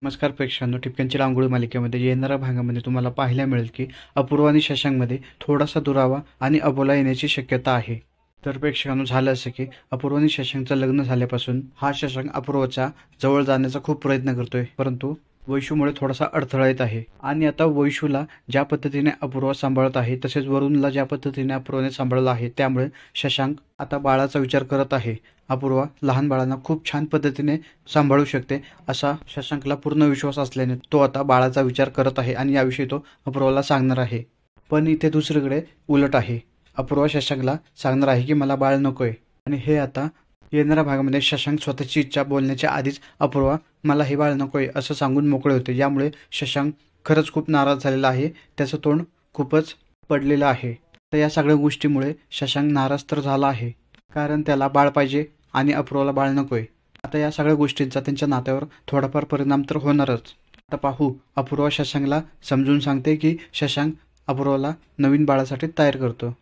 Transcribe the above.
नमस्कार प्रेक्षकांनो, ठिपक्यांची रांगोळी मालिकेमध्ये येणाऱ्या भागामध्ये तुम्हाला पाहायला मिळेल की अपूर्व आणि शशांकमध्ये थोडासा दुरावा आणि अबोला येण्याची शक्यता आहे. तर प्रेक्षकांनो, झालं असं की अपूर्व आणि शशांकचं लग्न झाल्यापासून हा शशांक अपूर्वच्या जवळ जाण्याचा खूप प्रयत्न करतोय, परंतु वैशूमुळे थोडासा अडथळा येत आहे. आणि आता वैशूला ज्या पद्धतीने अपूर्व सांभाळत आहे, तसेच वरुणला ज्या पद्धतीने अपूर्वने सांभाळलं आहे, त्यामुळे शशांक आता बाळाचा विचार करत आहे. अपूर्वा लहान बाळांना खूप छान पद्धतीने सांभाळू शकते असा शशांकला पूर्ण विश्वास असल्याने तो आता बाळाचा विचार करत आहे आणि याविषयी तो अपूर्वाला सांगणार आहे. पण इथे दुसरीकडे उलट आहे. अपूर्वा शशांकला सांगणार आहे की मला बाळ नकोय, आणि हे आता येणाऱ्या भागामध्ये शशांक स्वतःची इच्छा बोलण्याच्या आधीच अपूर्वा मला हे बाळ नकोय असं सांगून मोकळे होते. यामुळे शशांक खरंच खूप नाराज झालेला आहे. त्याचं तोंड खूपच पडलेलं आहे. तर या सगळ्या गोष्टीमुळे शशांक नाराज तर झाला आहे, कारण त्याला बाळ पाहिजे आणि अपूर्वाला बाळ नकोय. आता या सगळ्या गोष्टींचा त्यांच्या नात्यावर थोडाफार परिणाम तर होणारच. आता पाहू, अपूर्वा शशांकला समजून सांगते की शशांक अपूर्वाला नवीन बाळासाठी तयार करतो.